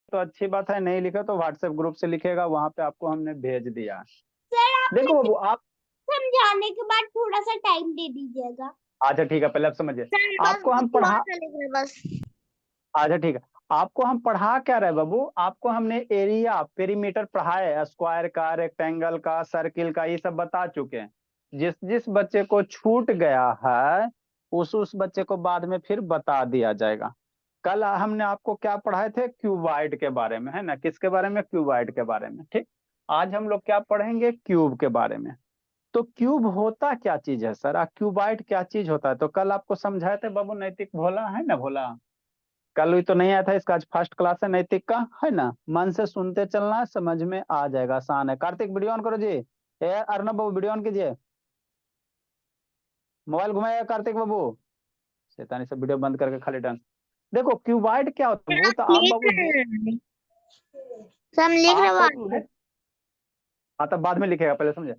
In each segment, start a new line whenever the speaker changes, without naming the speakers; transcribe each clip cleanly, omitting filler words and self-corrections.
तो अच्छी बात है, नहीं लिखा तो व्हाट्सएप ग्रुप से लिखेगा, वहां पे आपको हमने भेज दिया।
सर आप
देखो
लेकिन
बाबू आप,
समझाने के बाद थोड़ा सा टाइम दे दीजिएगा।
अच्छा ठीक है, पहले आप समझिए।
सर बस
आपको हम
कुछ हुआ
पढ़ा,
था लिख रहे बस।
अच्छा ठीक है, आपको हम पढ़ा क्या रहे बाबू, आपको हमने एरिया पेरीमीटर पढ़ाया है, स्क्वायर का, रेक्टेंगल का, सर्किल का, ये सब बता चुके हैं। जिस जिस बच्चे को छूट गया है उस बच्चे को बाद में फिर बता दिया जाएगा। कल हमने आपको क्या पढ़ाए थे, क्यूबाइड के बारे में, है ना, किसके बारे में, क्यूबाइड के बारे में, ठीक। आज हम लोग क्या पढ़ेंगे, क्यूब के बारे में। तो क्यूब होता क्या चीज है सर, क्यूबाइड क्या चीज होता है, तो कल आपको समझाए थे बाबू, नैतिक भोला है ना, भोला, कल भी तो नहीं आया था, इसका आज फर्स्ट क्लास है नैतिक का, है ना, मन से सुनते चलना, समझ में आ जाएगा, आसान है। कार्तिक वीडियो ऑन करो जी, ए अर्नब बाबू वीडियो ऑन कीजिए, मोबाइल घुमाएगा कार्तिक बाबू, शैतानी से वीडियो बंद करके खाली डांस। देखो क्यूबाइड क्या होता है, वो तो आप
लिख
बाबू
रहे हैं सर, हम लिख रहे
आप
बात
बाबू, हाँ तब बाद में लिखेगा, पहले समझे।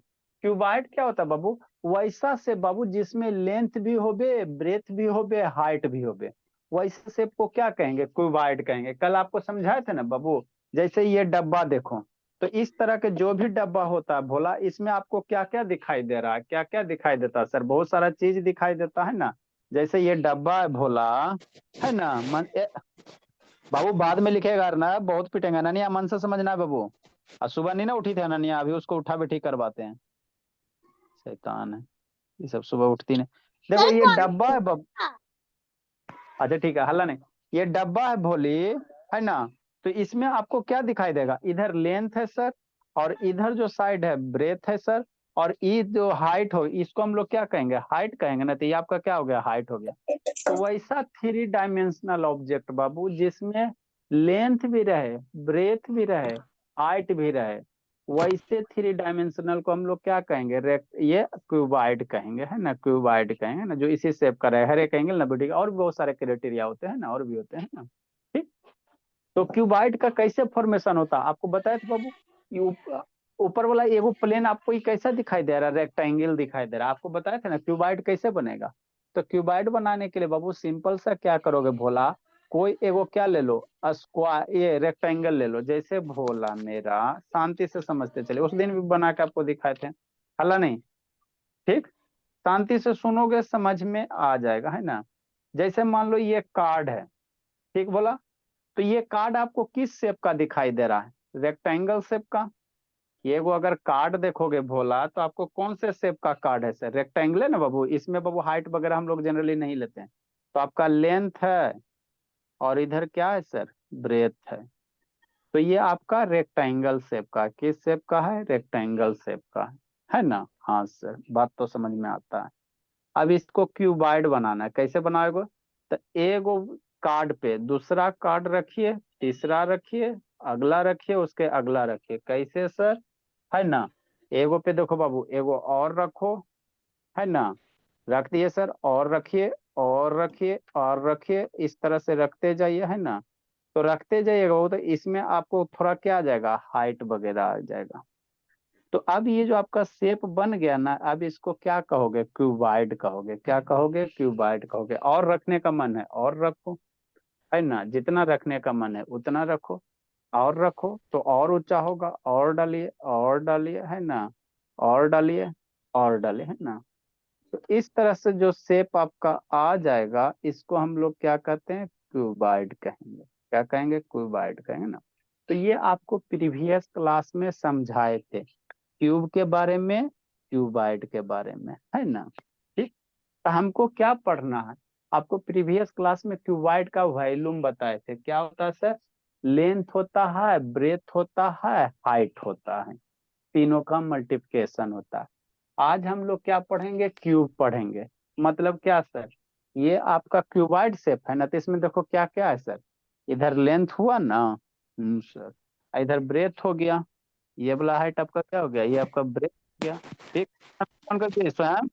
क्यूबाइड क्या होता है बाबू, वैसा से बाबू जिसमें लेंथ भी होबे, ब्रेथ भी होबे, हाइट भी होबे, वैसे शेप को क्या कहेंगे, क्यूबाइड कहेंगे। कल आपको समझाए थे ना बाबू, जैसे ये डब्बा देखो, तो इस तरह के जो भी डब्बा होता है भोला, इसमें आपको क्या क्या दिखाई दे रहा है, क्या क्या दिखाई देता है सर, बहुत सारा चीज दिखाई देता है ना। जैसे ये डब्बा है भोला, है ना, बाबू बाद में लिखेगा ना, बहुत पिटेंगे अनन्या, मन से समझना है बाबू। और सुबह नहीं ना उठी थी अनन्या, अभी उसको उठा बैठी करवाते हैं, शैतान है, ये सब सुबह उठती नहीं। देखो
सर
ये
कौन
डब्बा है
सा?
अच्छा ठीक है, हल्ला नहीं, ये डब्बा है भोली, है ना। तो इसमें आपको क्या दिखाई देगा, इधर लेंथ है सर, और इधर जो साइड है ब्रेथ है सर, और ये जो हाइट हो, इसको हम लोग क्या कहेंगे, हाइट कहेंगे ना, तो ये आपका क्या हो गया, हाइट हो गया। तो वैसा थ्री डायमेंशनल ऑब्जेक्ट बाबू, जिसमें लेंथ भी रहे, ब्रेथ भी रहे, हाइट भी रहे, वैसे थ्री डायमेंशनल को हम लोग क्या कहेंगे, ये क्यूबाइड कहेंगे, है ना, क्यूबाइड कहेंगे ना, जो इसी शेप का रहे, हर एक एंगल ना बेटी, और भी बहुत सारे क्राइटेरिया होते हैं ना, और भी होते हैं ना, ठीक। तो क्यूबाइड का कैसे फॉर्मेशन होता है आपको बताया था बाबू, ये ऊपर वाला एगो प्लेन आपको ये कैसा दिखाई दे रहा है, रेक्टेंगल दिखाई दे रहा है, आपको बताया था ना क्यूबाइड कैसे बनेगा। तो क्यूबाइड बनाने के लिए बाबू सिंपल सा क्या करोगे भोला, कोई एगो क्या ले लो, स्क्वायर, ये रेक्टेंगल ले लो, जैसे भोला मेरा, शांति से समझते चले, उस दिन भी बना के आपको दिखाए थे, हल्ला नहीं, ठीक, शांति से सुनोगे समझ में आ जाएगा, है ना। जैसे मान लो ये कार्ड है, ठीक बोला, तो ये कार्ड आपको किस शेप का दिखाई दे रहा है, रेक्टेंगल शेप का। ये वो अगर कार्ड देखोगे भोला, तो आपको कौन से शेप का कार्ड है सर, रेक्टेंगल है ना बाबू, इसमें बाबू हाइट वगैरह हम लोग जनरली नहीं लेते हैं। तो आपका लेंथ है, और इधर क्या है सर, ब्रेथ है। तो ये आपका रेक्टेंगल शेप का, किस शेप का है, रेक्टेंगल शेप का है ना। हाँ सर, बात तो समझ में आता है। अब इसको क्यूबाइड बनाना है, कैसे बनाओगे, तो एगो कार्ड पे दूसरा कार्ड रखिए, तीसरा रखिए, अगला रखिए, उसके अगला रखिए, कैसे सर, है ना। एगो पे देखो बाबू, एगो और रखो, है ना, रख दिए सर, और रखिए, और रखिए, और रखिए, इस तरह से रखते जाइए, है ना। तो रखते जाइएगा वो, तो इसमें आपको थोड़ा क्या आ जाएगा, हाइट वगैरह आ जाएगा। तो अब ये जो आपका शेप बन गया ना, अब इसको क्या कहोगे, क्यूबाइड कहोगे, क्या कहोगे, क्यूबाइड कहोगे। और रखने का मन है और रखो, है ना, जितना रखने का मन है उतना रखो, और रखो तो और ऊंचा होगा, और डालिए, और डालिए, है ना, और डालिए, और डालिए, है ना। तो इस तरह से जो शेप आपका आ जाएगा, इसको हम लोग क्या कहते हैं, क्यूबाइड कहेंगे, क्या कहेंगे, क्यूबाइड कहेंगे ना। तो ये आपको प्रीवियस क्लास में समझाए थे, क्यूब के बारे में, क्यूबाइड के बारे में, है ना, ठीक। तो हमको क्या पढ़ना है, आपको प्रीवियस क्लास में क्यूबाइड का वॉल्यूम बताए थे, क्या होता है सर, लेंथ होता है, ब्रेथ होता है, हाइट होता है, तीनों का मल्टीप्लिकेशन होता है। आज हम लोग क्या पढ़ेंगे, क्यूब पढ़ेंगे। मतलब क्या सर, ये आपका क्यूबाइड शेप है ना, तो इसमें देखो क्या क्या है सर, इधर लेंथ हुआ ना, सर, इधर ब्रेथ हो गया, ये वाला हाइट आपका क्या हो गया, ये आपका ब्रेथ हो गया, ठीक। कौन करके स्वयं,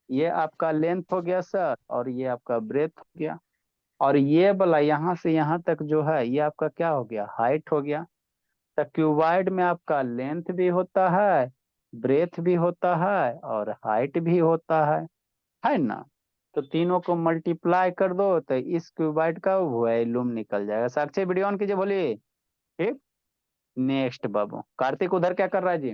ये आपका लेंथ हो गया सर, और ये आपका ब्रेथ हो गया, और ये वाला यहाँ से यहाँ तक जो है, ये आपका क्या हो गया, हाइट हो गया। तो क्यूबाइड में आपका लेंथ भी होता है, ब्रेथ भी होता है, और हाइट भी होता है ना। तो तीनों को मल्टीप्लाई कर दो तो इस क्यूबाइड का वॉल्यूम निकल जाएगा। साक्षी वीडियो ऑन कीजिए, बोलिए। ठीक, नेक्स्ट बाबू कार्तिक उधर क्या कर रहा है जी?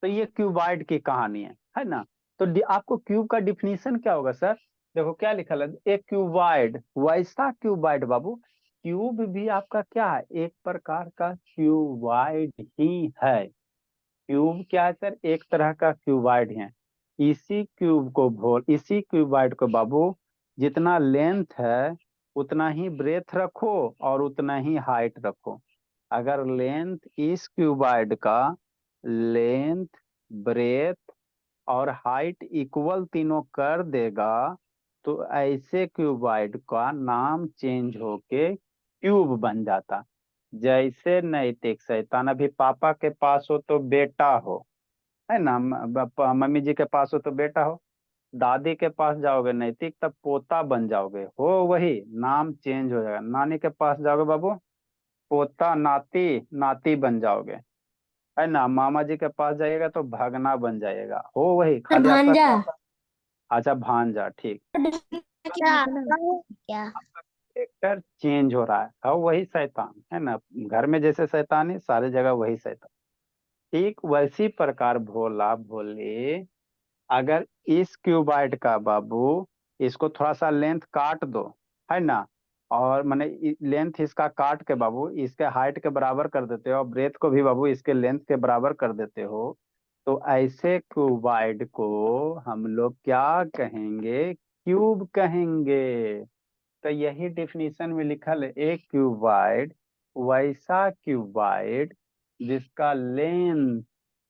तो ये क्यूबाइड की कहानी है ना। तो आपको क्यूब का डिफिनीशन क्या होगा सर? देखो क्या लिखा है, एक क्यूबाइड, वैसा क्यूबाइड बाबू। क्यूब भी आपका क्या है? एक प्रकार का क्यूबाइड ही है। क्यूब क्या है सर? एक तरह का क्यूबाइड है। इसी क्यूबाइड को बाबू जितना लेंथ है उतना ही ब्रेथ रखो और उतना ही हाइट रखो। अगर लेंथ इस क्यूबाइड का लेंथ, ब्रेथ और हाइट इक्वल तीनों कर देगा तो ऐसे क्यूबाइड का नाम चेंज होके क्यूब बन जाता। जैसे नैतिक शैतान, अभी पापा के पास हो तो बेटा हो, है ना, मम्मी जी के पास हो तो बेटा हो, दादी के पास जाओगे नैतिक तब पोता बन जाओगे, हो वही नाम चेंज हो जाएगा। नानी के पास जाओगे बाबू पोता नाती नाती बन जाओगे, है ना। मामा जी के पास जाइएगा तो भगना बन जाएगा, हो वही,
सर
खाली आपका
भांजा
अच्छा भांजा। ठीक,
क्या?
कैरेक्टर चेंज हो रहा है, हो वही शैतान, है ना। घर में जैसे शैतान है सारी जगह वही शैतान। ठीक वैसी प्रकार भोला भोले, अगर इस क्यूबाइड का बाबू इसको थोड़ा सा लेंथ काट दो, है ना, और माने लेंथ इसका काट के बाबू इसके हाइट के बराबर कर देते हो और ब्रेथ को भी बाबू इसके लेंथ के बराबर कर देते हो, तो ऐसे क्यूबाइड को हम लोग क्या कहेंगे? क्यूब कहेंगे। तो यही डिफिनीशन में लिखल है, एक क्यूबाइड वैसा क्यूबाइड जिसका लेंथ,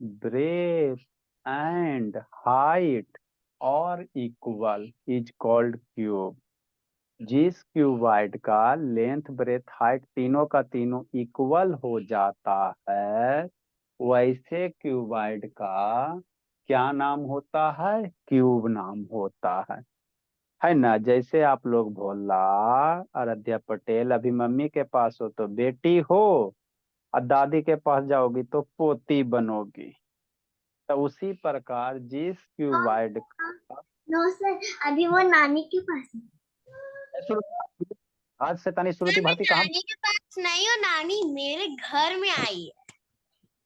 ब्रेथ एंड हाइट और इक्वल इज कॉल्ड क्यूब। जिस क्यूबाइड का लेंथ, ब्रेथ, हाइट तीनों का तीनों इक्वल हो जाता है वैसे क्यूबाइड का क्या नाम होता है? क्यूब नाम होता है ना। जैसे आप लोग भोला, आराध्या पटेल अभी मम्मी के पास हो तो बेटी हो और दादी के पास जाओगी तो पोती बनोगी। तो उसी प्रकार जिस क्यूबाइड
नो सर, अभी वो नानी के पास है।
आज से तानी
सर
श्रुति
मैं
भारती कहाँ?
नानी के पास नहीं हूँ, नानी मेरे घर में आई है।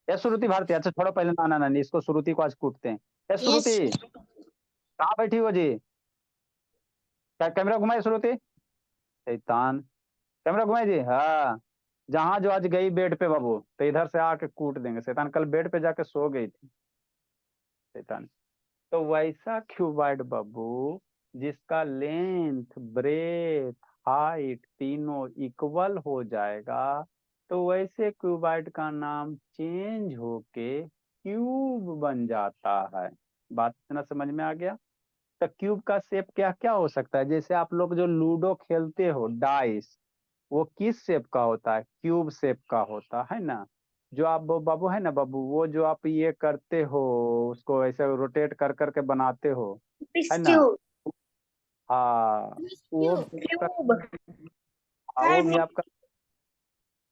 या श्रुति भारती, अच्छा छोड़ो पहले नाना नानी, इसको श्रुति को आज कूटते हैं। या
यस।
श्रुति कहाँ बैठी हो जी? क्या कैमरा घुमाए श्रुति? शैतान, कैमरा घुमाए जी। हाँ, जहां जो आज गई बेड पे बाबू तो इधर से आके कूट देंगे। शैतान कल बेड पे जाके सो गई थी शैतान। तो वैसा क्यूबाइड बाबू जिसका लेंथ, ब्रेथ, हाइट तीनों इक्वल हो जाएगा तो वैसे क्यूबाइड का नाम चेंज होके क्यूब बन जाता है। बात इतना समझ में आ गया? तो क्यूब का शेप क्या क्या हो सकता है? जैसे आप लोग जो लूडो खेलते हो डाइस, वो किस शेप का होता है? क्यूब शेप का होता है ना। जो आप बाबू है ना बाबू, वो जो आप ये करते हो उसको ऐसे रोटेट कर करके बनाते हो, है ना।
क्यूब।
हाँ, वो भी आपका,
क्यूब।
हाँ वो भी आपका,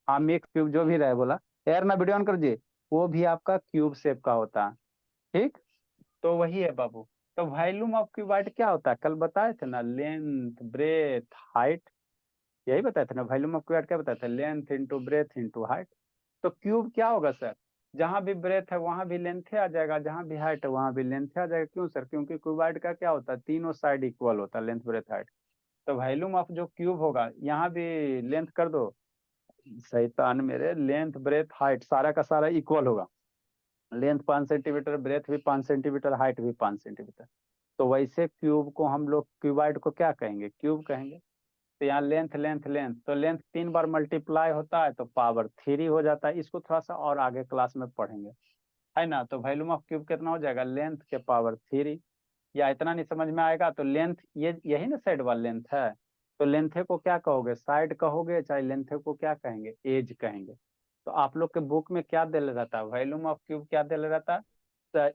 हाँ मिक्स क्यूब जो भी रहे बोला यार ना, वीडियो ऑन कर जी। वो भी आपका क्यूब शेप का होता है। ठीक, तो वही है बाबू। तो वॉल्यूम ऑफ क्यूबाइड क्या होता है? कल बताए थे ना, लेंथ, ब्रेथ, हाइट, यही बताया था ना। वॉल्यूम ऑफ क्यूबाइड क्या बताया था? Length into breadth into height. तो क्यूब क्या होगा सर? जहां भी ब्रेथ है वहां भी लेंथ आ जाएगा, जहां भी हाइट है वहां भी लेंथ आ जाएगा। क्यों सर? क्योंकि क्यूबाइड का क्या होता है? तीनों साइड इक्वल होता है, लेंथ, ब्रेथ, हाइट। तो वॉल्यूम ऑफ जो क्यूब होगा, यहाँ भी लेंथ कर दो शैतान मेरे, लेंथ, ब्रेथ, हाइट सारा का सारा इक्वल होगा। लेंथ 5 सेंटीमीटर, ब्रेथ भी 5 सेंटीमीटर, हाइट भी 5 सेंटीमीटर। तो वैसे क्यूब को हम लोग, क्यूबाइड को क्या कहेंगे? क्यूब कहेंगे। तो यहाँ लेंथ लेंथ लेंथ, तो लेंथ 3 बार मल्टीप्लाई होता है तो पावर 3 हो जाता है। इसको थोड़ा सा और आगे क्लास में पढ़ेंगे, है ना। तो वॉल्यूम ऑफ क्यूब कितना हो जाएगा? लेंथ के पावर 3। या इतना नहीं समझ में आएगा तो लेंथ, ये यही ना साइड वाला लेंथ है, तो लेंथे को क्या कहोगे? साइड कहोगे, चाहे लेंथे को क्या कहेंगे? एज कहेंगे। तो आप लोग के बुक में क्या दे रहता है? वॉल्यूम ऑफ क्यूब क्या दे रहता है?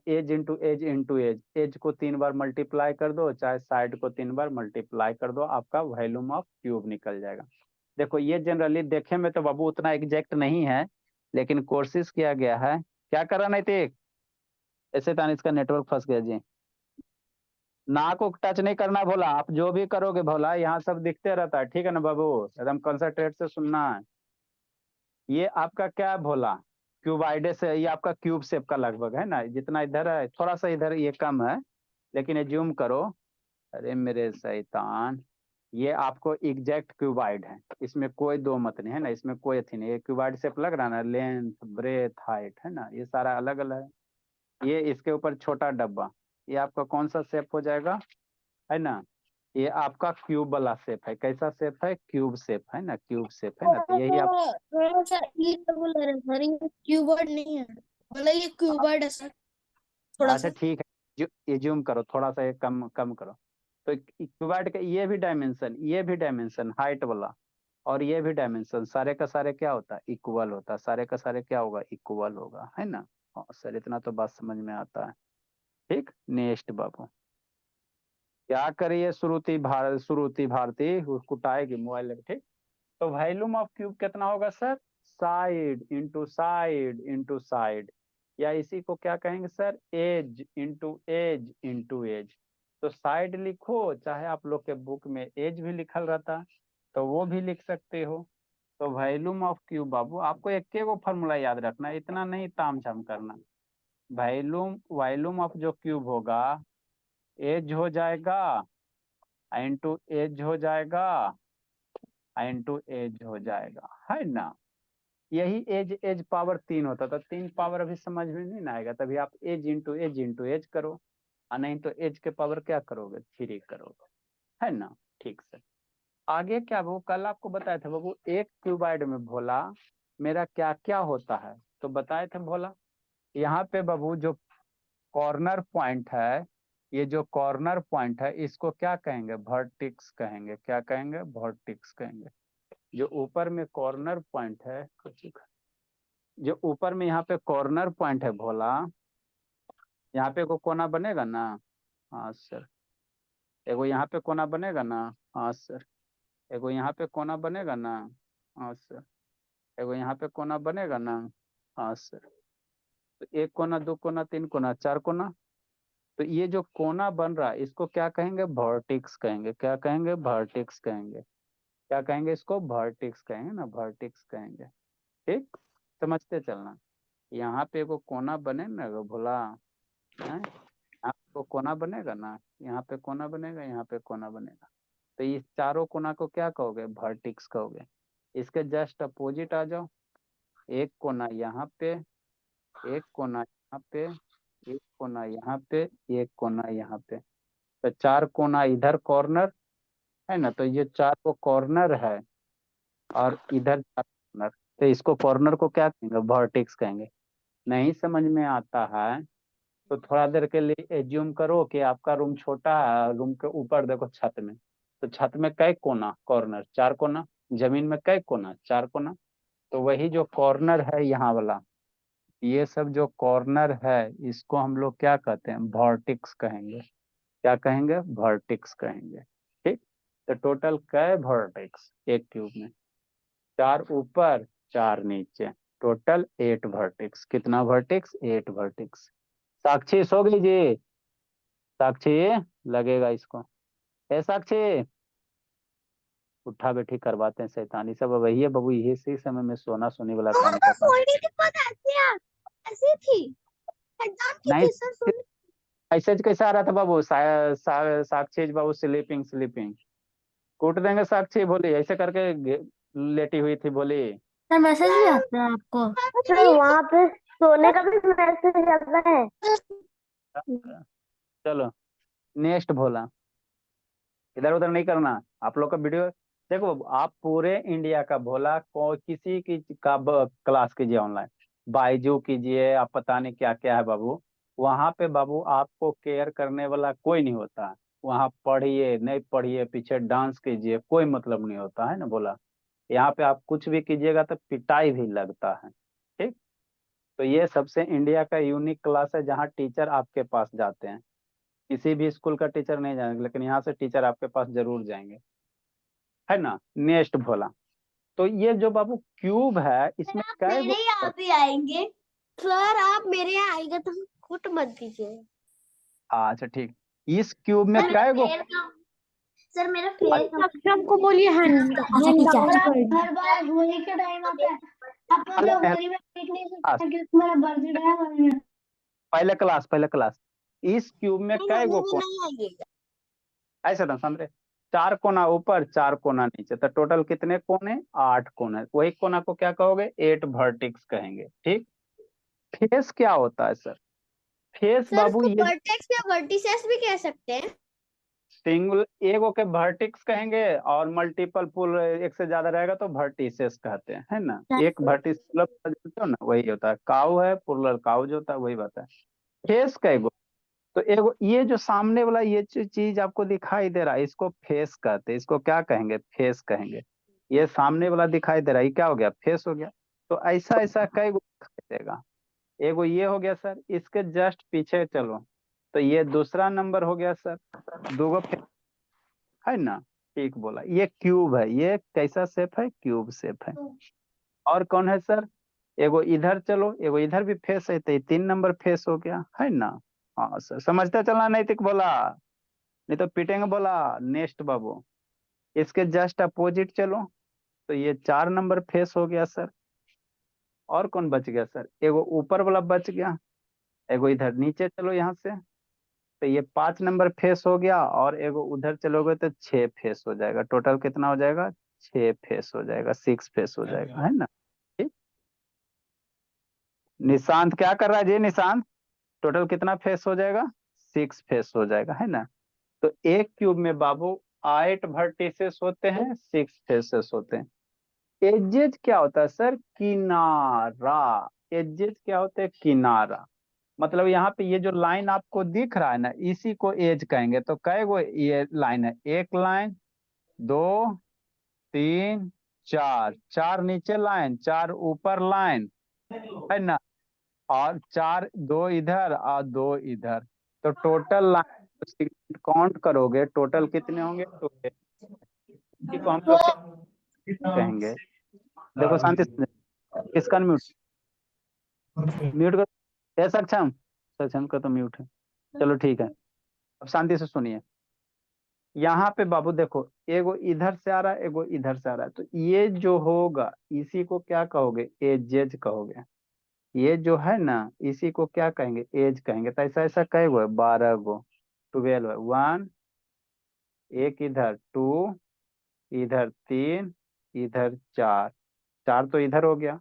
Edge into edge into edge, edge को 3 बार मल्टीप्लाई कर दो, चाहे साइड को 3 बार मल्टीप्लाई कर दो, आपका वॉल्यूम ऑफ क्यूब निकल जाएगा। देखो ये जनरली देखे में तो बाबू उतना एग्जैक्ट नहीं है, लेकिन कोशिश किया गया है। क्या कर रहा नहीं थे ऐसे तान, इसका नेटवर्क फंस गया जी। नाक को टच नहीं करना भोला, आप जो भी करोगे भोला यहाँ सब दिखते रहता है, ठीक है ना बाबू, एकदम कंसंट्रेट से सुनना है। ये आपका क्या है भोला, क्यूबाइडे से, ये आपका क्यूब शेप का लगभग है ना, जितना इधर है थोड़ा सा इधर ये कम है, लेकिन ये जूम करो। अरे मेरे शैतान, ये आपको एग्जैक्ट क्यूबाइड है, इसमें कोई दो मत नहीं है ना, इसमें कोई अथी नहीं, ये क्यूबाइड शेप लग रहा है ना, लेंथ ब्रेथ हाइट है ना, ये सारा अलग अलग है। ये इसके ऊपर छोटा डब्बा, ये आपका कौन सा शेप हो जाएगा, है ना, ये आपका क्यूब वाला शेप है, कैसा शेप है, क्यूब शेप है ना, क्यूब शेप है ना, तो यही आप।
थोड़ा सा इरेगुलर है सर, ये क्यूबर्ड नहीं है, मतलब ये क्यूबर्ड है सर, थोड़ा
अच्छा
सा।
ठीक है, ये जूम करो थोड़ा सा, ये कम कम करो। तो क्यूबाइड का ये भी डायमेंशन हाइट वाला, और ये भी डायमेंशन, सारे का सारे क्या होता है, इक्वल होता है, सारे का सारे क्या होगा, इक्वल होगा, है ना। हाँ सर, इतना तो बात समझ में आता है। ठीक, नेक्स्ट बाबू, क्या करिए, श्रुति भारती कुटाएगी मोबाइल लेके, ठीक। तो वॉल्यूम ऑफ क्यूब कितना होगा sir, side into side into side, या इसी को क्या कहेंगे sir, edge into edge into edge. तो साइड लिखो, चाहे आप लोग के बुक में एज भी लिखल रहता तो वो भी लिख सकते हो। तो वॉल्यूम ऑफ क्यूब बाबू, आपको एक गो फॉर्मूला याद रखना, इतना नहीं ताम झाम करना। वॉल्यूम वॉल्यूम ऑफ जो क्यूब होगा, एज हो जाएगा इंटू एज हो जाएगा इंटू एज हो जाएगा, है ना। यही एज एज पावर 3 होता था, 3 पावर अभी समझ में नहीं ना आएगा, तभी आप एज इंटू एज करो, और नहीं तो एज के पावर क्या करोगे, 3 करोगे, है ना। ठीक सर, आगे क्या वो कल आपको बताया था बाबू, एक क्यूबाइड में भोला मेरा क्या क्या होता है, तो बताए थे भोला, यहाँ पे बाबू जो कॉर्नर पॉइंट है, ये जो कॉर्नर पॉइंट है इसको क्या कहेंगे, वर्टिक्स कहेंगे, क्या कहेंगे, वर्टिक्स कहेंगे। जो ऊपर में कॉर्नर पॉइंट है, जो ऊपर में यहाँ पे कॉर्नर पॉइंट है भोला, यहाँ पे को कोना बनेगा ना, हाँ सर, एगो यहाँ पे कोना बनेगा ना, हाँ सर, एगो यहाँ पे कोना बनेगा ना, हाँ सर, एगो यहाँ पे कोना बनेगा ना, हाँ सर। तो एक कोना, दो कोना, तीन कोना, चार कोना, तो ये जो कोना बन रहा है इसको क्या कहेंगे, वर्टिक्स कहेंगे, क्या कहेंगे, वर्टिक्स कहेंगे, क्या कहेंगे, इसको वर्टिक्स कहेंगे ना, वर्टिक्स कहेंगे। ठीक, समझते चलना। यहाँ पे एगो कोना बने ना एगो भोला, है, यहाँ पे कोना बनेगा ना, यहाँ पे कोना बनेगा, यहाँ पे कोना बनेगा, तो इस चारों कोना को क्या कहोगे, वर्टिक्स कहोगे। इसके जस्ट अपोजिट आ जाओ, एक कोना यहाँ पे, एक कोना यहाँ पे, एक कोना यहाँ पे, एक कोना यहाँ पे, तो चार कोना इधर कॉर्नर, है ना, तो ये चार को कॉर्नर है, और इधर चार कॉर्नर, तो इसको कॉर्नर को क्या कहेंगे, वर्टेक्स कहेंगे। नहीं समझ में आता है तो थोड़ा देर के लिए एज्यूम करो कि आपका रूम छोटा है, रूम के ऊपर देखो छत में, तो छत में कै कोना, कॉर्नर, चार कोना, जमीन में कै कोना, चार कोना, तो वही जो कॉर्नर है यहाँ वाला, ये सब जो कॉर्नर है इसको हम लोग क्या कहते हैं, वर्टिक्स कहेंगे, क्या कहेंगे, वर्टिक्स कहेंगे। ठीक, तो टोटल कै वर्टेक्स एक क्यूब में, चार ऊपर चार नीचे, टोटल 8 वर्टेक्स, कितना वर्टेक्स, 8 वर्टेक्स। साक्षी सो गई जी, साक्षी, लगेगा इसको, ए साक्षी, उठा बैठी करवाते हैं शैतानी सब, वही है बाबू, यही सही समय में सोना सोने वाला काम कर रहा है।
सोने की बात ऐसी थी, एग्जाम की
नहीं,
थी सर, सोने।
मैसेज कैसा आ रहा था बाबू, साक्षी बाबू स्लीपिंग स्लीपिंग, कूट देंगे साक्षी, बोली ऐसे करके लेटी हुई थी, बोली।
सर मैसेज भी आता है आपको? सर वहाँ पे सोने का भी मैसेज आता है।
चलो नेक्स्ट भोला, इधर उधर नहीं करना, आप लोग का वीडियो देखो, आप पूरे इंडिया का भोला को किसी की का क्लास कीजिए ऑनलाइन, बायजू कीजिए, आप पता नहीं क्या क्या है बाबू, वहां पे बाबू आपको केयर करने वाला कोई नहीं होता है। वहां पढ़िए नहीं पढ़िए, पीछे डांस कीजिए, कोई मतलब नहीं होता है ना बोला। यहाँ पे आप कुछ भी कीजिएगा तो पिटाई भी लगता है। ठीक, तो ये सबसे इंडिया का यूनिक क्लास है जहाँ टीचर आपके पास जाते हैं, किसी भी स्कूल का टीचर नहीं जाएंगे, लेकिन यहाँ से टीचर आपके पास जरूर जाएंगे, है ना। नेक्स्ट भोला, तो ये जो बाबू क्यूब है इसमें
आप
कै
मेरे
गो,
यहाँ भी आएंगे सर, आप मेरे यहाँ आएंगे तो कुट मत दीजिए।
अच्छा ठीक, इस क्यूब में क्या गो
सर मेरा फेल
अक्षम को बोलिए हैंड डाउन
हर बार होली के टाइम आता है। आप मुझे होली में देख नहीं सकते क्योंकि मेरा बर्थडे है होली में।
पहले क्लास इस क्यूब में क्या गो कोना
नहीं आइएगा।
ऐसा ना समझे, 4 कोना ऊपर 4 कोना नीचे, तो टोटल कितने कोने 8 कोने, वही कोना को क्या कहोगे 8 वर्टिक्स कहेंगे। ठीक, फेस क्या होता है सर? फेस
सर
बाबू
उसको
ये
वर्टेक्स या वर्टिसेस भी कह सकते हैं।
सिंगल एगो के वर्टिक्स कहेंगे और मल्टीपल पुल एक से ज्यादा रहेगा तो वर्टिसेस कहते हैं, है ना। एक वर्टिस जो ना वही होता है, काउ है पुलर काउ जो होता है वही बात है। फेस का एगो, तो एगो ये जो सामने वाला ये जो चीज आपको दिखाई दे रहा है इसको फेस कहते हैं, इसको क्या कहेंगे फेस कहेंगे। ये सामने वाला दिखाई दे रहा है ये क्या हो गया फेस हो गया। तो ऐसा ऐसा कई गो दिखाई देगा। एगो ये हो गया सर, इसके जस्ट पीछे चलो तो ये दूसरा नंबर हो गया सर, दो है ना। ठीक बोला, ये क्यूब है, ये कैसा शेप है क्यूब शेप है। और कौन है सर? एगो इधर चलो, एगो इधर भी फेस है तो ये 3 नंबर फेस हो गया है ना। हाँ सर समझते चलना, नैतिक बोला नहीं तो पिटेंगे बोला। नेक्स्ट बाबू, इसके जस्ट अपोजिट चलो तो ये 4 नंबर फेस हो गया सर। और कौन बच गया सर? एगो ऊपर वाला बच गया। एगो इधर नीचे चलो यहाँ से तो ये 5 नंबर फेस हो गया, और एगो उधर चलोगे तो 6 फेस हो जाएगा। टोटल कितना हो जाएगा 6 फेस हो जाएगा, 6 फेस हो जाएगा, है ना। ठीक, निशांत क्या कर रहा है जी? निशांत टोटल कितना फेस हो जाएगा 6 फेस हो जाएगा, है ना। तो एक क्यूब में बाबू 8 वर्टिसेस होते हैं, 6 फेसेस होते हैं। एजेज क्या होता है सर? किनारा। एजेज क्या होते हैं? किनारा। मतलब यहाँ पे ये जो लाइन आपको दिख रहा है ना इसी को एज कहेंगे। तो कै गो ये लाइन है? एक लाइन, 2, 3, 4, 4 नीचे लाइन, 4 ऊपर लाइन, है ना। और 4, 2 इधर और 2 इधर, तो टोटल लाइन काउंट करोगे टोटल कितने होंगे? तो इसी को हम लोग क्या कहेंगे? देखो शांति से, किसका म्यूट म्यूट कर सक्षम, सक्षम का तो म्यूट है। चलो ठीक है, अब शांति से सुनिए। यहाँ पे बाबू देखो, एगो इधर से आ रहा है एगो इधर से आ रहा है, तो ये जो होगा इसी को क्या कहोगे? एजेज कहोगे। ये जो है ना इसी को क्या कहेंगे? एज कहेंगे। तो ऐसा ऐसा कई गो है? 12 गो, 12 है। 1, एक इधर, 2 इधर, 3 इधर, 4, 4 तो इधर हो गया।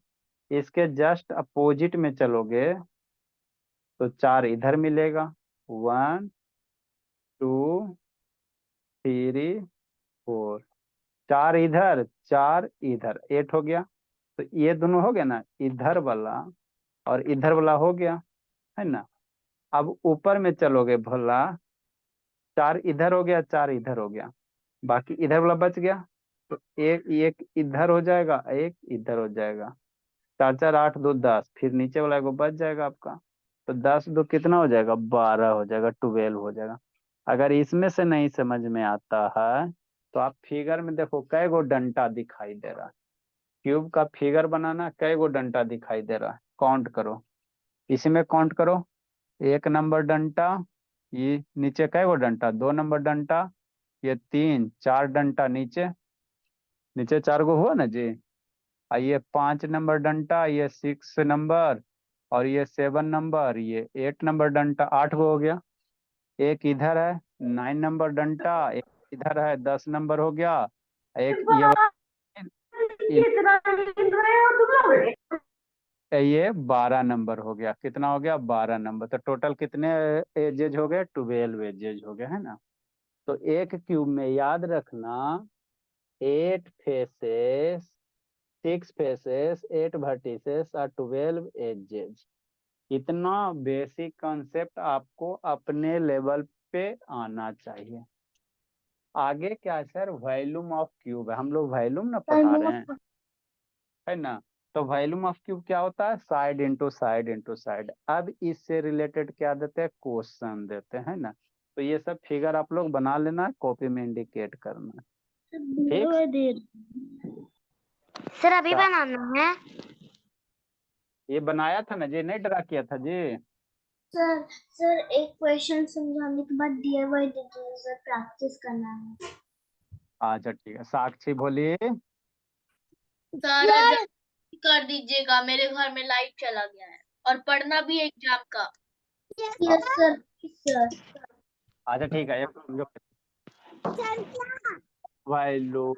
इसके जस्ट अपोजिट में चलोगे तो 4 इधर मिलेगा। 1, 2, 3, 4, 4 इधर 4 इधर, 8 हो गया। तो ये दोनों हो गया ना, इधर वाला और इधर वाला हो गया, है ना। अब ऊपर में चलोगे भला, 4 इधर हो गया 4 इधर हो गया, बाकी इधर वाला बच गया। तो एक एक इधर हो जाएगा एक इधर हो जाएगा, 4 4 8 2 10, फिर नीचे वाला को बच जाएगा आपका। तो 10 2 कितना हो जाएगा? 12 हो जाएगा, 12 हो जाएगा। अगर इसमें से नहीं समझ में आता है तो आप फिगर में देखो कै गो डंटा दिखाई दे रहा है। क्यूब का फिगर बनाना, कै गो डंटा दिखाई दे रहा है काउंट करो। इसी में काउंट करो, 1 नंबर डंटा, ये नीचे कै गो डंटा? 2 नंबर डंटा, ये 3 4 डंटा नीचे, नीचे 4 गो हुआ ना जी। ये 5 नंबर डंटा, ये 6 नंबर, और ये 7 नंबर, ये 8 नंबर डंटा, 8 गो हो गया। एक इधर है 9 नंबर डंटा, एक इधर है 10 नंबर हो गया। एक ये ये 12 नंबर हो गया। कितना हो गया? 12 नंबर। तो टोटल कितने एजेज हो गए? 12 एजेज हो गए, है ना। तो एक क्यूब में याद रखना 8 फेसेस, 6 फेसेस, 8 वर्टिसेस और 12 एजेज। इतना बेसिक कॉन्सेप्ट आपको अपने लेवल पे आना चाहिए। आगे क्या है सर? वॉल्यूम ऑफ क्यूब है, हम लोग वॉल्यूम ना पढ़ा रहे हैं, है ना। तो वॉल्यूम ऑफ क्यूब क्या होता है? Side into side into side. अब इससे रिलेटेड क्या देते हैं? क्वेश्चन देते हैं ना। तो ये सब फिगर आप लोग बना लेना, कॉपी में इंडिकेट करना। ठीक,
सर अभी बनाना है।
ये बनाया था ना जी, नहीं ड्रा किया था जी।
सर सर एक क्वेश्चन समझाने के बाद DIY दीजिए सर, प्रैक्टिस करना है।
अच्छा ठीक है, साक्षी बोलिए।
सारा जल्दी कर दीजिएगा, मेरे घर में लाइट चला गया है और पढ़ना भी एग्जाम का।
यस सर, सर
अच्छा ठीक है, वैल्यू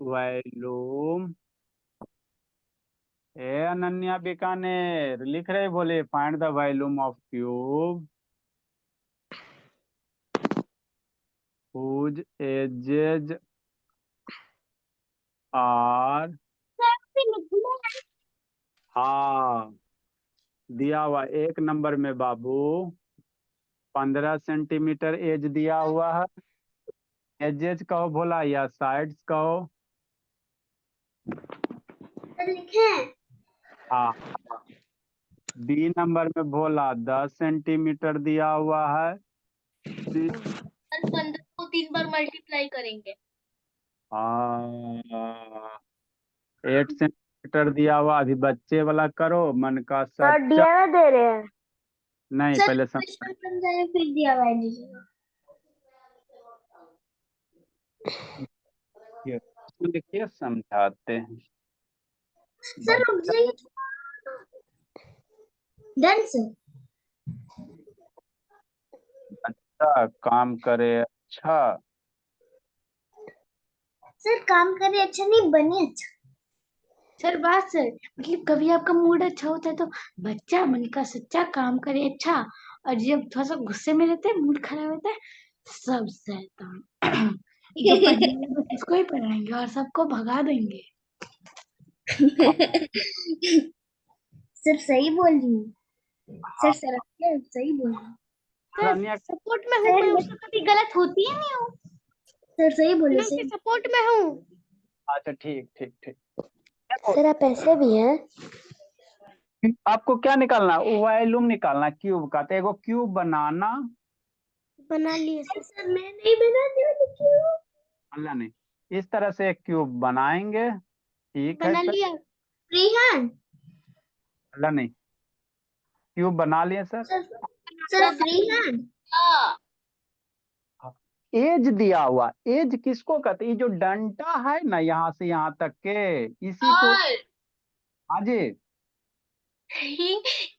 वॉल्यूम ए अनन्या बीकानेर लिख रहे, बोले find the volume of cube whose edges are, हाँ दिया हुआ 1 नंबर में बाबू 15 सेंटीमीटर एज दिया हुआ है। एजेज कहो भोला या साइड्स कहो।
लिखे।
हाँ, बी नंबर में भोला 10 सेंटीमीटर दिया हुआ है।
15 को 3 बार मल्टीप्लाई करेंगे।
हाँ 8 सेंटीमीटर दिया हुआ। अभी बच्चे वाला करो, मन का
सर
सच्चा।
DIY दे रहे हैं।
नहीं
सर
पहले
क्वेश्चन समझाए फिर DIY दीजिएगा।
लिखिए, समझाते हैं।
सर रुक जाइए। Done sir.
अच्छा काम करे, अच्छा
सर काम करे अच्छा नहीं, बने अच्छा। सर बात सर, मतलब कभी आपका मूड अच्छा होता है तो बच्चा मन का सच्चा काम करे अच्छा, और जब थोड़ा सा गुस्से में रहते हैं, मूड खराब होता है, सब शैतान। जो पढ़ने वाले बस इसको ही पढ़ाएंगे और सबको भगा देंगे। सर सही बोल रही हूँ सर, सर सही बोल रही हूँ
अनन्या
सर, सपोर्ट में हूँ मैं, उससे कभी गलत होती ही नहीं हूँ सर, सही बोले सर, सपोर्ट में हूँ
अच्छा ठीक ठीक ठीक।
सर। आप ऐसे भी हैं।
आपको क्या निकालना, वॉल्यूम निकालना क्यूब का। तो एगो क्यूब बनाना,
बना लिए सर मैं नहीं बनाती हूँ क्यों?
अल्लाह नहीं, इस तरह से एक क्यूब बनाएंगे, ठीक है
बना
सर।
लिया फ्री हैंड
अल्लाह नहीं, क्यूब बना लिए sir.
Sir, sir free hand.
Edge दिया हुआ, एज किसको कहते, ये जो डंटा है ना यहाँ से यहाँ तक के, इसी को। हाँ जी,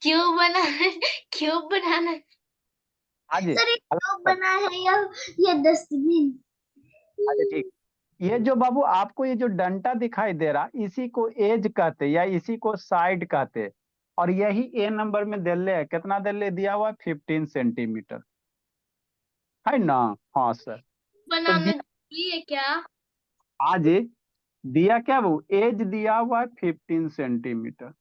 क्यों बनाना, क्यों बनाना।
हाँ जी।
सर एक क्यूब बना है या डस्टबिन।
अच्छा ठीक, ये जो बाबू आपको ये जो डंटा दिखाई दे रहा, इसी को एज कहते या इसी को साइड कहते। और यही ए नंबर में दिल्ले है, कितना दिल्ले दिया हुआ है, 15 सेंटीमीटर है ना। हाँ सर, तो
बनाना जरूरी है क्या?
आज दिया क्या वो, एज दिया हुआ है 15 सेंटीमीटर।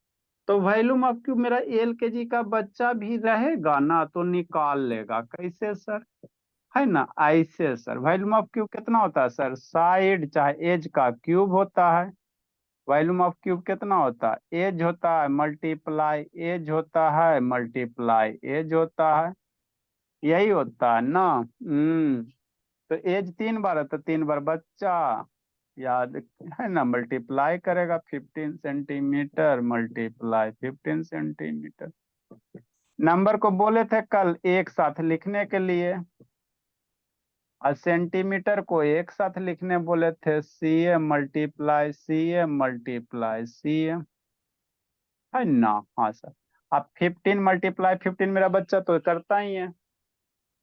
तो वॉल्यूम ऑफ क्यूब, मेरा LKG का बच्चा भी रहेगा ना तो निकाल लेगा, कैसे सर, है ना ऐसे सर। वॉल्यूम ऑफ क्यूब कितना होता है सर, साइड चाहे एज का क्यूब होता है। वॉल्यूम ऑफ क्यूब कितना होता है, एज होता है मल्टीप्लाई एज होता है मल्टीप्लाई एज होता है, यही होता है ना। तो एज 3 बार है तो 3 बार बच्चा, याद है ना, मल्टीप्लाई करेगा 15 सेंटीमीटर मल्टीप्लाई 15 सेंटीमीटर। नंबर को बोले थे कल एक साथ लिखने के लिए, और सेंटीमीटर को एक साथ लिखने बोले थे, CM multiply CM multiply CM, है ना। हाँ सर, अब 15 मल्टीप्लाई 15 मेरा बच्चा तो करता ही है,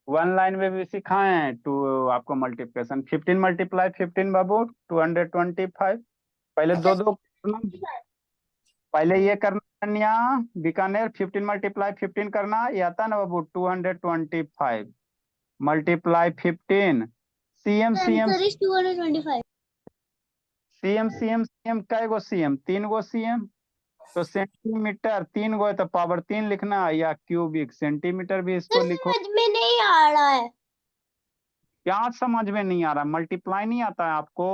1 लाइन में भी सिखाए हैं टू आपको मल्टीप्लिकेशन। 15 मल्टीप्लाई 15 बाबू 225। पहले दो दो करना, पहले ये करना कन्या बीकानेर, 15 मल्टीप्लाई 15 करना, ये आता है ना बाबू 225 multiply 15। CM CM
answer is 225।
CM CM CM कै गो CM, 3 गो CM। तो सेंटीमीटर 3 गो है तो पावर 3 लिखना, या क्यूबिक सेंटीमीटर भी इसको
सर
लिखो।
समझ में नहीं आ रहा है।
क्या समझ में नहीं आ रहा, मल्टीप्लाई नहीं आता है आपको।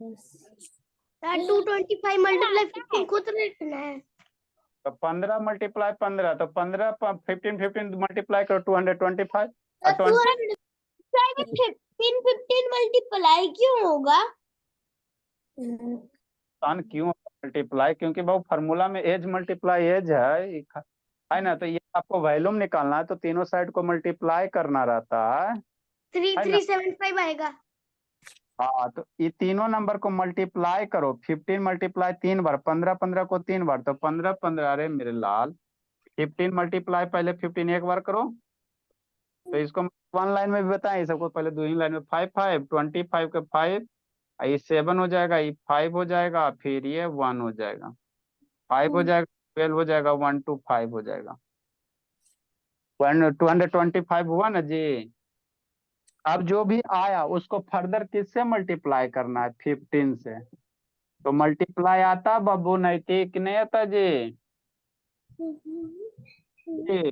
सर 225 मल्टीप्लाई 15 खुद लिखना है।
तो 15 मल्टीप्लाई 15, तो 15 15 15 मल्टीप्लाई करो 225 और
सर 225 में 15 15 मल्टीप्लाई क्यों होगा?
नुकसान क्यों मल्टीप्लाई, क्योंकि भाई फार्मूला में एज मल्टीप्लाई एज है ना। तो ये आपको वॉल्यूम निकालना है तो तीनों साइड को मल्टीप्लाई करना रहता है ना।
3375 आएगा।
हाँ, तो ये तीनों नंबर को मल्टीप्लाई करो, 15 मल्टीप्लाई 3 बार, 15 15 को 3 बार, तो 15 15, अरे मेरे लाल 15 मल्टीप्लाई पहले 15 एक बार करो, तो इसको वन लाइन में भी बताएं सबको, पहले दो ही लाइन में 5 5 25 के 5, ये 7 हो जाएगा, ये 5 हो जाएगा, फिर ये 1 हो जाएगा, 5 हो जाएगा, 12 हो जाएगा, 125 हो जाएगा, 225 हुआ ना जी। अब जो भी आया उसको फर्दर किससे मल्टीप्लाई करना है, 15 से, तो मल्टीप्लाई आता बाबू, नैतिक नहीं आता जी। जी,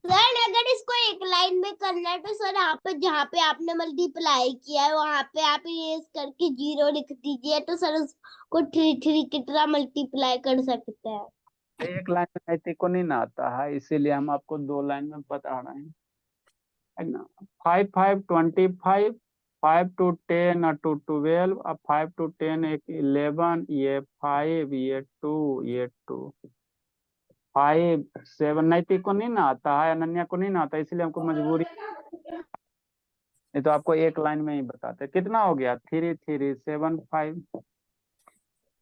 सर अगर इसको एक लाइन में करना है तो सर यहाँ पे जहाँ पे आपने मल्टीप्लाई किया है वहां पे आप इरेज करके 0 लिख दीजिए, तो सर उसको 3 3 की तरह मल्टीप्लाई कर सकते हैं।
एक लाइन में नैतिक को नहीं ना आता है, इसीलिए हम आपको 2 लाइन में बता रहे हैं, है ना। 5 5 25, 5 to 10 to 12, अब 5 to 10 एक 11, ये 5, ये 2, ये 2, 5 7, नैतिक को नहीं ना आता है, अनन्या को नहीं ना आता, इसलिए हमको मजबूरी, नहीं तो आपको एक लाइन में ही बताते। कितना हो गया, 3375,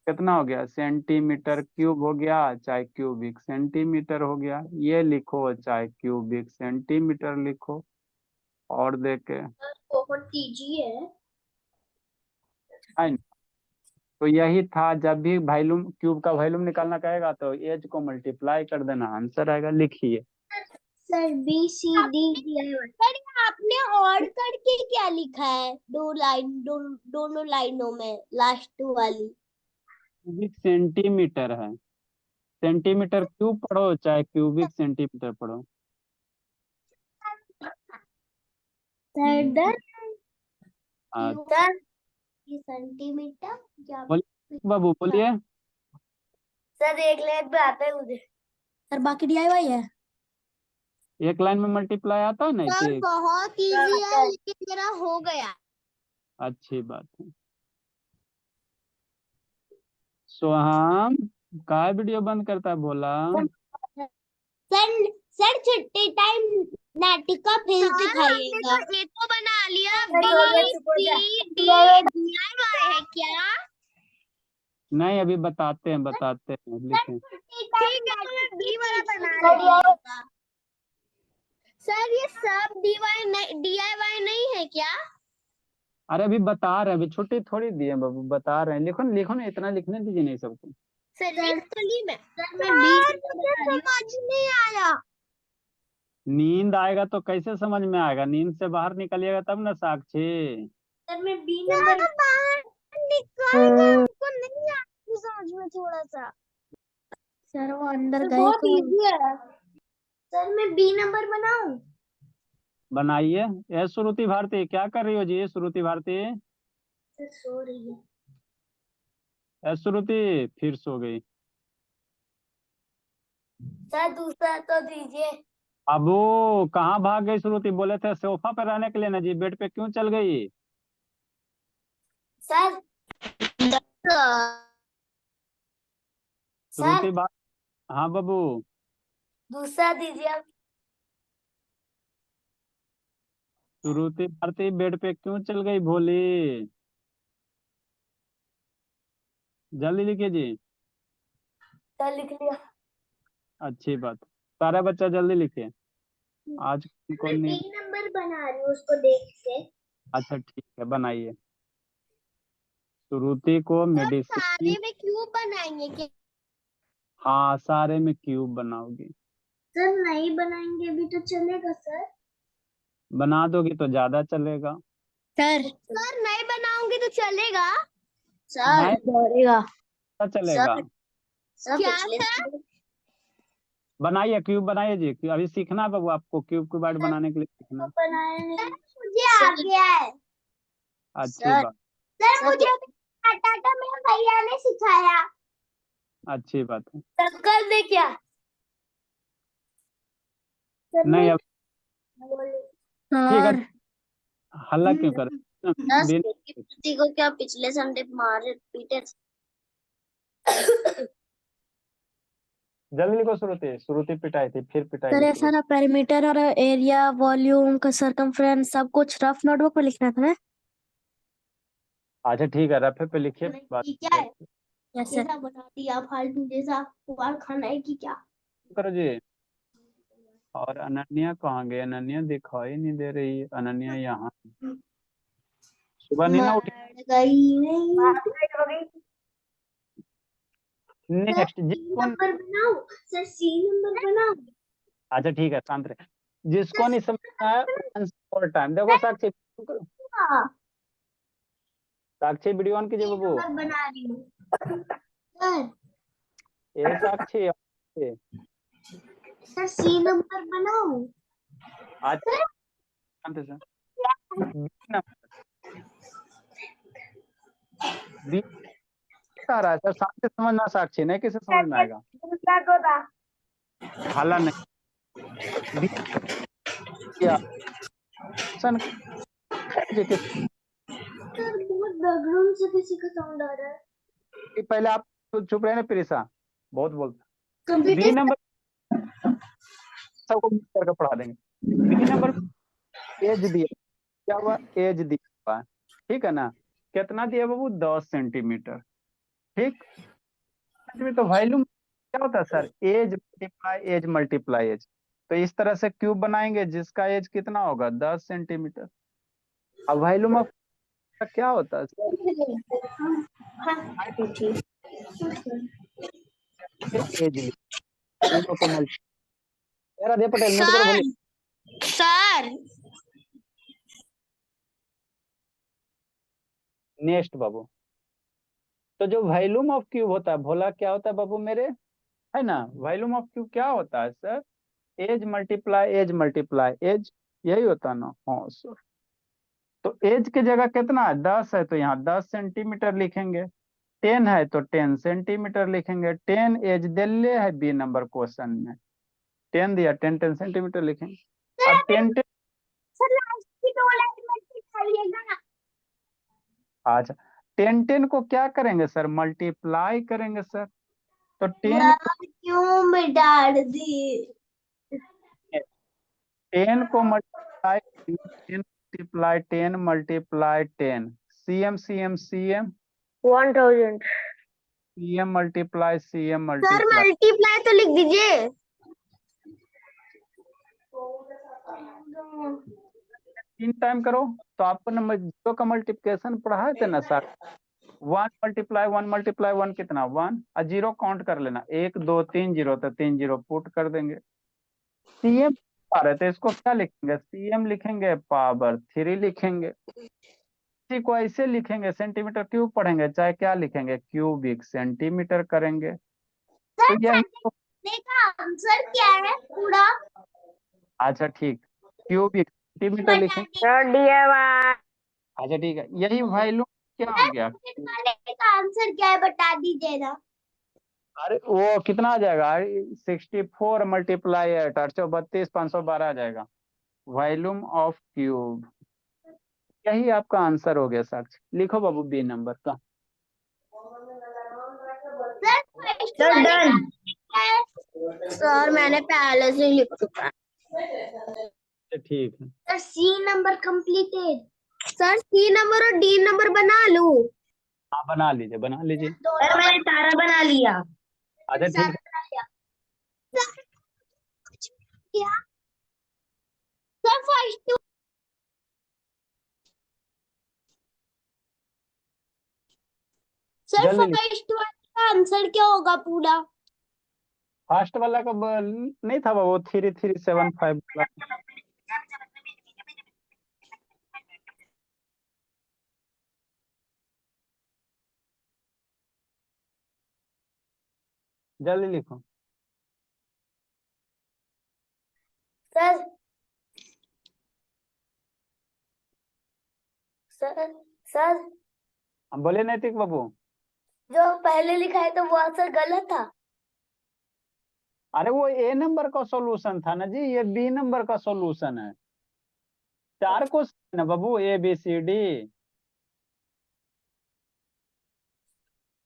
कितना हो गया, सेंटीमीटर क्यूब हो गया, चाहे क्यूबिक सेंटीमीटर हो गया, ये लिखो चाहे क्यूबिक सेंटीमीटर लिखो, और देखे
बहुत इजी है।
है ना? तो यही था, जब भी वॉल्यूम क्यूब का वॉल्यूम निकालना कहेगा तो एज को मल्टीप्लाई कर देना, आंसर आएगा, लिखिए।
Sir B C D sir आपने और करके क्या लिखा है, दोनों लाइनों में लास्ट वाली।
क्यूबिक सेंटीमीटर है, सेंटीमीटर क्यूब पढ़ो चाहे क्यूबिक सेंटीमीटर पढ़ो।
सर
हाँ,
ये सेंटीमीटर या
बोलिए बाबू, बोलिए।
सर एक लाइन पे आता है मुझे। सर बाकी DIY है।
एक लाइन में मल्टीप्लाई आता है ना
सर
इसे,
बहुत इजी है लेकिन मेरा हो गया।
अच्छी बात है। सोहम का वीडियो बंद करता है बोला।
सर सर छुट्टी टाइम नाटिका फिर दिखाइएगा। ये तो बना लिया, DIY है क्या?
नहीं, अभी बताते हैं लिखें।
ठीक है तो मैं बी वाला बना रही। सर ये सब DIY नहीं है क्या?
अरे अभी बता रहे हैं, अभी छुट्टी थोड़ी दी है बाबू, बता रहे हैं, लिखो ना, इतना लिखने दीजिए नहीं सबको।
सर लिख तो ली मैं। सर मैं मुझे समझ नहीं आया।
नींद आएगा तो कैसे समझ में आएगा, नींद से बाहर निकलिएगा तब ना साक्षी।
सर मैं बी नंबर बाहर निकल गए, हमको नहीं आया समझ में थोड़ा सा। सर वो अंदर गए बहुत इजी है। सर मैं बी नंबर बनाऊं?
बनाइए। ये श्रुति भारती क्या कर रही हो जी, श्रुति भारती?
सर सो रही है।
श्रुति फिर सो गई।
सर दूसरा तो दीजिए।
अब वो कहाँ भाग गई श्रुति, बोले थे सोफा पे रहने के लिए ना जी, बेड पे क्यों चल गई?
सर
श्रुति बात, हाँ बाबू।
दूसरा दीजिए आप।
श्रुति भारती बेड पे क्यों चल गई भोली, जल्दी लिखिए जी।
सर लिख लिया।
अच्छी बात, सारे बच्चा जल्दी लिखिए, आज को
मैं
नहीं।
बी नंबर बना रही हूँ उसको देख के।
अच्छा ठीक है, बनाइए। श्रुति को मेडिसिन,
सारे में क्यूब बनाएंगे क्या?
हाँ सारे में क्यूब बनाओगी।
सर नहीं बनाएंगे भी तो चलेगा सर?
बना दोगी तो ज्यादा चलेगा।
सर नहीं बनाऊंगी तो चलेगा?
नहीं,
चलेगा।
चलेगा।
क्या सर?
बनाइए क्यूब बनाइए जी, अभी सीखना है बाबू आपको, क्यूब बनाने के लिए सीखना।
मुझे आ गया है।
अच्छी बात,
सर मुझे टाटा मेरे भैया ने सिखाया।
अच्छी बात है।
तब कर दे क्या?
नहीं अब ठीक है, हल्ला क्यों कर
को क्या पिछले संडे मारे पीटे?
जल्दी लिखो श्रुति। श्रुति पिटाई थी, फिर पिटाई
सर
की
ये
श्रुति।
सारा पेरीमीटर और एरिया वॉल्यूम का सर्कमफ्रेंस सब कुछ रफ नोटबुक पे लिखना था ना?
अच्छा ठीक है, रफे पे लिखिए। बात
ये क्या है?
Yes sir.
ऐसा बता दिया फालतू जैसा, कुमार खाना है कि क्या?
करो जी। और अनन्या कहाँ गई? अनन्या दिखाई नहीं दे रही है। अनन्या यहाँ। सुबह नहीं ना उठी।
मर गई नहीं।
नेक्स्ट
सी
जिसको।
नंबर बनाओ सर, सी नंबर बनाओ।
अच्छा ठीक है, शांत रहे। जिसको नहीं समझ में आया और टाइम देखो। साक्षी
हाँ,
साक्षी वीडियो ऑन कीजिए
सी
बाबू।
नंबर बना रही हूँ सर।
ए साक्षी
सर सी नंबर बनाओ।
आज शांत से। B number. बी आ रहा है सर, शांत से समझना। साक्षी नहीं किसे समझ में आएगा। हाला नहीं। बी क्या ऑप्शन किस।
सर बहुत बैकग्राउंड से किसी का साउंड आ रहा है।
पहले आप चुप रहे ना प्रिसा, बहुत बोलते। बी
कंप्यूटर
नंबर सबको मिक्स करके पढ़ा देंगे। बी नंबर एज दिया। क्या हुआ? एज दिया हुआ है, ठीक है ना? कितना दिया बाबू? 10 सेंटीमीटर। ठीक। तो वॉल्यूम क्या होता है sir? Edge multiply edge multiply edge. तो इस तरह से क्यूब बनाएंगे जिसका एज कितना होगा? 10 सेंटीमीटर। अब वॉल्यूम ऑफ क्या होता है सर? एज तीनों को मल्टीप्लाई। दे पटेल म्यूट करो, बोलिए।
सर
नेक्स्ट बाबू। तो जो वॉल्यूम ऑफ क्यूब होता है भोला, क्या होता है बाबू मेरे? है ना? वॉल्यूम ऑफ क्यूब क्या होता है सर? Edge multiply as. यही होता है ना? हाँ सर। तो एज की जगह कितना है? 10 है तो यहाँ 10 सेंटीमीटर लिखेंगे। 10 है तो 10 सेंटीमीटर लिखेंगे। 10 एज दिल्ली है बी नंबर क्वेश्चन में। 10 दिया, 10 सेंटीमीटर लिखेंगे। अब 10
सर लास्ट की 2 लाइन मत दिखाइएगा।
अच्छा 10 को क्या करेंगे सर? मल्टीप्लाई करेंगे सर। तो 10
यार क्यों मैं डाल दी?
10 को multiply 10 multiply 10 CM CM CM
1000।
CM multiply CM
sir
multiply.
Multiply तो लिख दीजिए।
3 टाइम करो तो आपको नंबर 0 का मल्टीप्लिकेशन पढ़ाए थे ना सर। 1 कितना? 1 और 0 काउंट कर लेना। 1 2 3 0 तो 3 0 पुट कर देंगे। सीएम आ रहे थे, इसको क्या लिखेंगे? सीएम लिखेंगे, पावर 3 लिखेंगे। इसी को ऐसे लिखेंगे, सेंटीमीटर क्यूब पढ़ेंगे चाहे क्या लिखेंगे, क्यूबिक सेंटीमीटर करेंगे। तो यही तो।
देखा आंसर क्या है पूरा?
अच्छा ठीक, क्यूबिक सेंटीमीटर लिखेंगे।
DIY।
अच्छा ठीक है, यही वैल्यू क्या हो गया?
का आंसर क्या है बता दीजिए ना।
अरे वो कितना आ जाएगा? 64 मल्टीप्लाई 8 832 512 आ जाएगा वॉल्यूम ऑफ क्यूब। यही आपका आंसर हो गया साक्षी। लिखो बाबू बी नंबर का।
Sir done. सर मैंने पहले से ही लिख चुका है।
ठीक है।
Sir C number completed. Sir C number और डी नंबर बना लूं?
हाँ बना लीजिए, बना लीजिए।
सर मैंने सारा बना लिया।
अच्छा ठीक है।
क्या सर फर्स्ट सर
जल्दी लिखो।
फर्स्ट वाले का आंसर क्या होगा पूरा?
फास्ट वाला का नहीं था वो 3375 वाला। जल्दी लिखो।
सर सर सर
हम बोले नैतिक बाबू।
जो पहले लिखा है तो वो आंसर गलत था।
अरे वो ए नंबर का सॉल्यूशन था ना जी, ये बी नंबर का सॉल्यूशन है। 4 क्वेश्चन है बाबू, ए बी सी डी।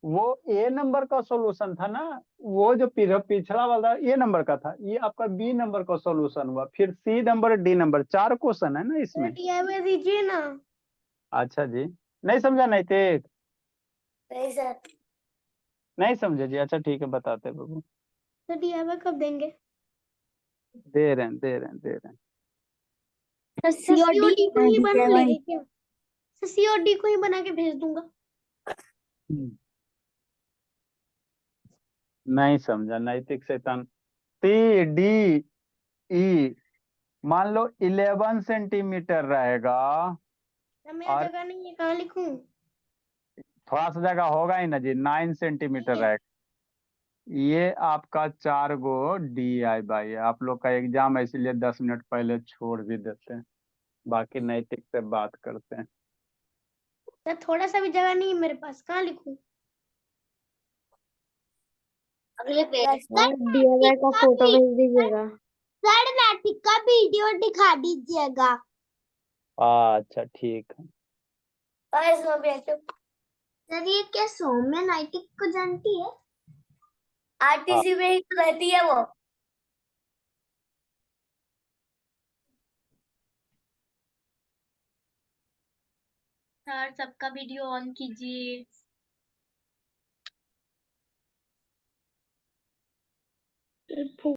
वो ए नंबर का सॉल्यूशन था ना, वो जो पिछला वाला ए नंबर का था, ये आपका बी नंबर का सॉल्यूशन हुआ, फिर C number D number, 4 question है ना इसमें।
DIY दीजिए ना।
अच्छा जी, नहीं समझा नैतिक?
नहीं सर।
नहीं समझे जी, अच्छा ठीक है बताते हैं बाबू।
तो DIY कब देंगे?
दे रहे हैं दे रहे हैं दे रहे हैं।
सर
COD
COD
को ही बना
DIY।
लेंगे क्या? सर COD को ही बना के भेज दूंगा।
नहीं समझा नैतिक शैतान। सी डी ई, मान लो 11 सेंटीमीटर रहेगा,
सर मेरा
और
जगह नहीं है, कहाँ लिखूं?
थोड़ा सा जगह होगा ही ना जी, 9 सेंटीमीटर
नहीं है।
रहेगा। ये आपका 4 गो DIY है। आप लोग का एग्जाम है इसीलिए 10 मिनट पहले छोड़ भी देते हैं, बाकी नैतिक से बात करते हैं।
सर थोड़ा सा भी जगह नहीं है मेरे पास, कहाँ लिखूं? अगले पेज।
और DIY का फोटो भेज दीजिएगा।
सर नैतिक का वीडियो दिखा दीजिएगा।
अच्छा ठीक है।
सर ये क्या सौम्य नैतिक को जानती है?
हाँ,
RTC में ही तो रहती है वो। सर सबका वीडियो ऑन कीजिए।